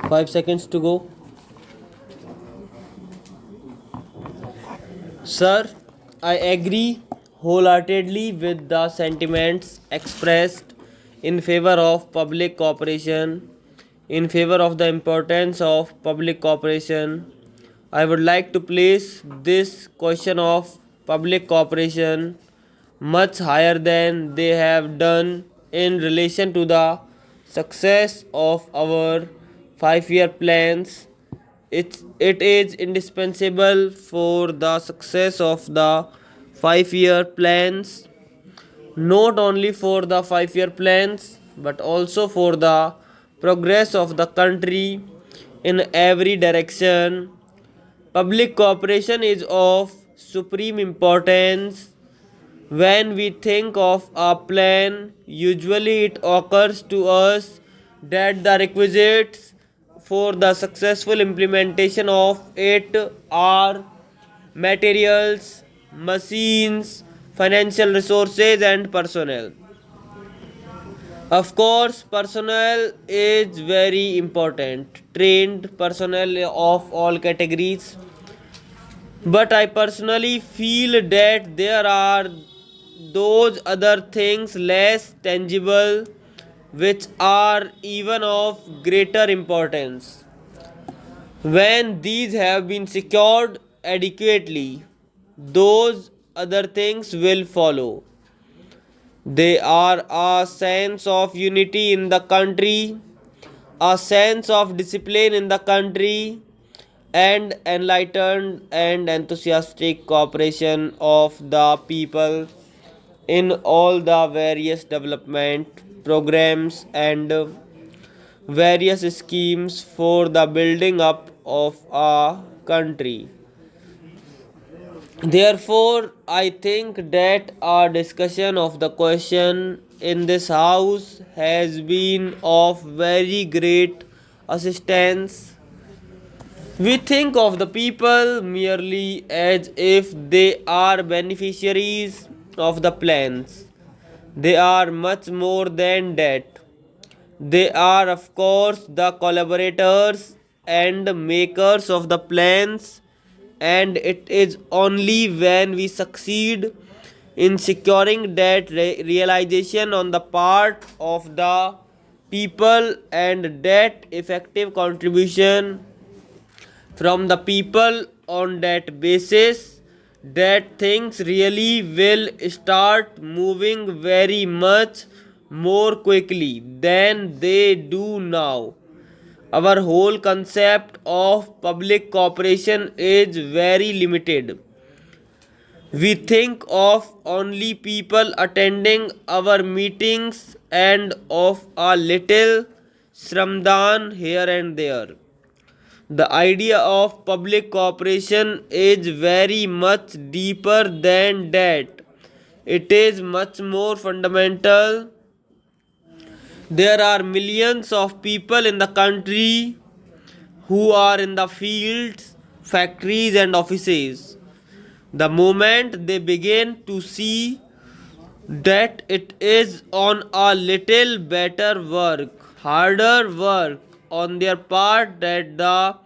5 seconds to go. Sir, I agree wholeheartedly with the sentiments expressed in favor of public cooperation, in favor of the importance of public cooperation. I would like to place this question of public cooperation much higher than they have done in relation to the success of our 5 year plans. It is indispensable for the success of the 5 year plans, not only for the 5 year plans but also for the progress of the country in every direction. Public cooperation is of supreme importance. When we think of a plan, usually it occurs to us that the requisites for the successful implementation of it are materials, machines, financial resources, and personnel. Of course, personnel is very important, trained personnel of all categories. But I personally feel that there are those other things less tangible which are even of greater importance. When these have been secured adequately, those other things will follow. They are a sense of unity in the country, a sense of discipline in the country, and enlightened and enthusiastic cooperation of the people in all the various development programs and various schemes for the building up of a country. Therefore, I think that our discussion of the question in this house has been of very great assistance. We think of the people merely as if they are beneficiaries of the plans. They are much more than that. They are, of course, the collaborators and makers of the plans, and it is only when we succeed in securing that realization on the part of the people and that effective contribution from the people on that basis that things really will start moving very much more quickly than they do now. Our whole concept of public cooperation is very limited. We think of only people attending our meetings and of a little shramdan here and there. The idea of public cooperation is very much deeper than that. It is much more fundamental. There are millions of people in the country who are in the fields, factories, and offices. The moment they begin to see that it is on a little better work, harder work on their part, that the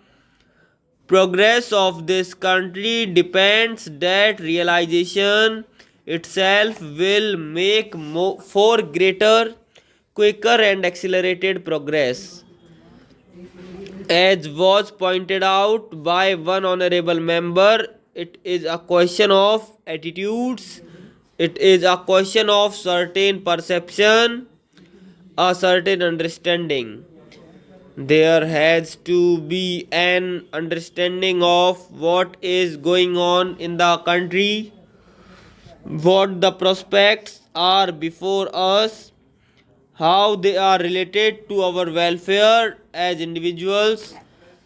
progress of this country depends, that realization itself will make for greater, quicker, and accelerated progress. As was pointed out by one honorable member, it is a question of attitudes, it is a question of certain perception, a certain understanding. There has to be an understanding of what is going on in the country, what the prospects are before us, how they are related to our welfare as individuals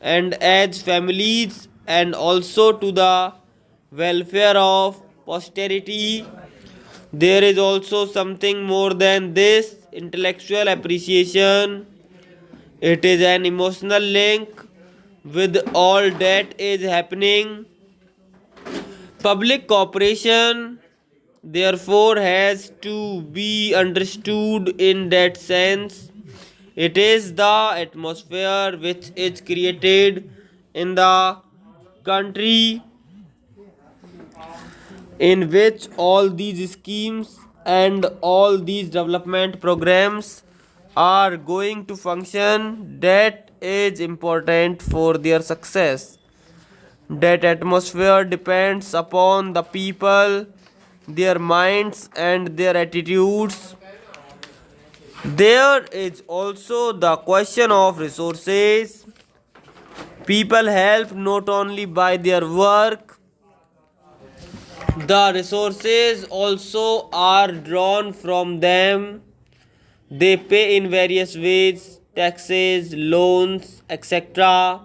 and as families, and also to the welfare of posterity. There is also something more than this intellectual appreciation. It is an emotional link with all that is happening. Public cooperation, therefore, has to be understood in that sense. It is the atmosphere which is created in the country in which all these schemes and all these development programs are going to function that is important for their success. That atmosphere depends upon the people, their minds, and their attitudes. There is also the question of resources. People help not only by their work, the resources also are drawn from them. They pay in various ways, taxes, loans, etc.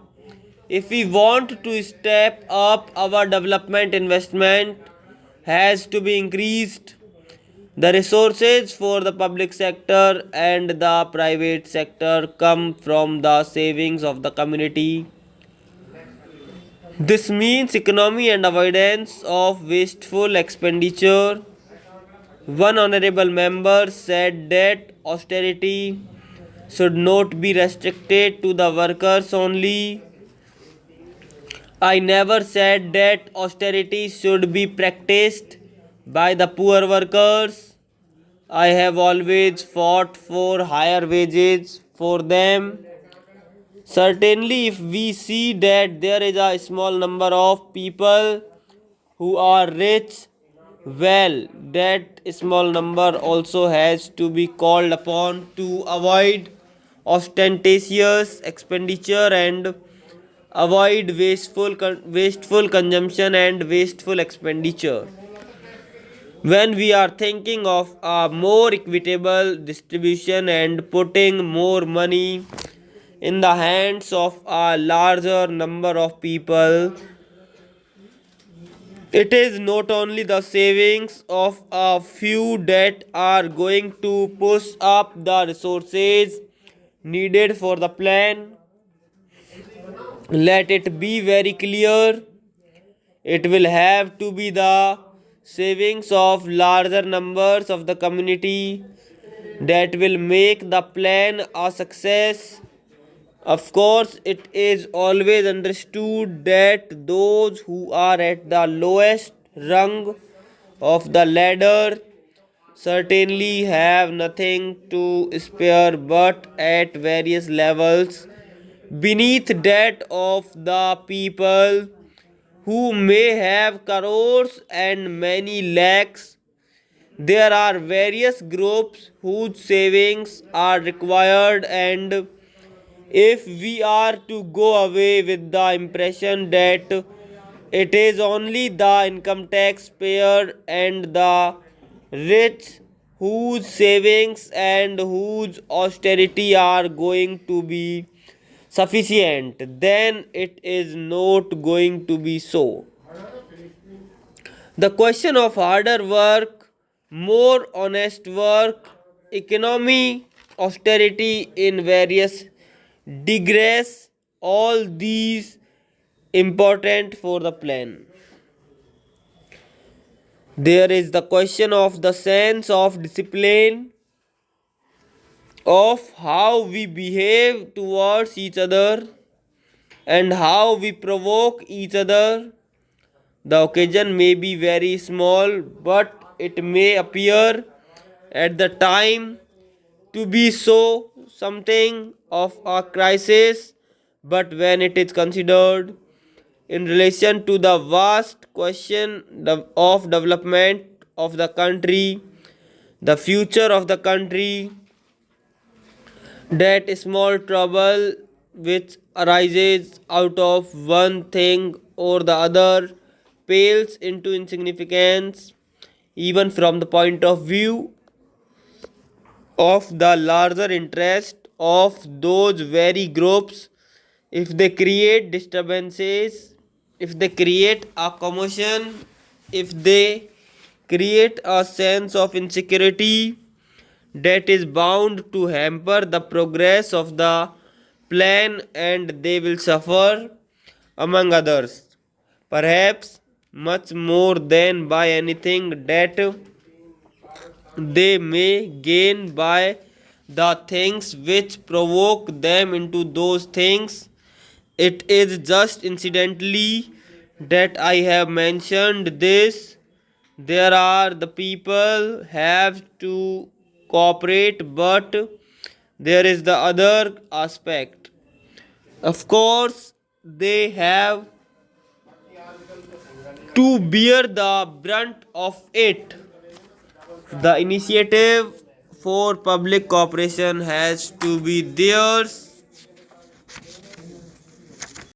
If we want to step up, our development investment has to be increased. The resources for the public sector and the private sector come from the savings of the community. This means economy and avoidance of wasteful expenditure. One honorable member said that austerity should not be restricted to the workers only. I never said that austerity should be practiced by the poor workers. I have always fought for higher wages for them. Certainly, if we see that there is a small number of people who are rich, well, that small number also has to be called upon to avoid ostentatious expenditure and avoid wasteful consumption and wasteful expenditure. When we are thinking of a more equitable distribution and putting more money in the hands of a larger number of people, it is not only the savings of a few that are going to push up the resources needed for the plan. Let it be very clear, it will have to be the savings of larger numbers of the community that will make the plan a success. Of course, it is always understood that those who are at the lowest rung of the ladder certainly have nothing to spare, but at various levels beneath that of the people who may have crores and many lakhs, there are various groups whose savings are required, and if we are to go away with the impression that it is only the income tax payer and the rich whose savings and whose austerity are going to be sufficient, then it is not going to be so. The question of harder work, more honest work, economy, austerity in various degrees, all these important for the plan. There is the question of the sense of discipline, of how we behave towards each other and how we provoke each other. The occasion may be very small, but it may appear at the time to be so something of a crisis, but when it is considered in relation to the vast question of development of the country, the future of the country, that small trouble which arises out of one thing or the other pales into insignificance even from the point of view of the larger interest of those very groups. If they create disturbances, if they create a commotion, if they create a sense of insecurity, that is bound to hamper the progress of the plan and they will suffer, among others, perhaps much more than by anything that they may gain by the things which provoke them into those things. It is just incidentally that I have mentioned this. There are the people have to cooperate, but there is the other aspect. Of course, they have to bear the brunt of it. The initiative for public cooperation has to be theirs.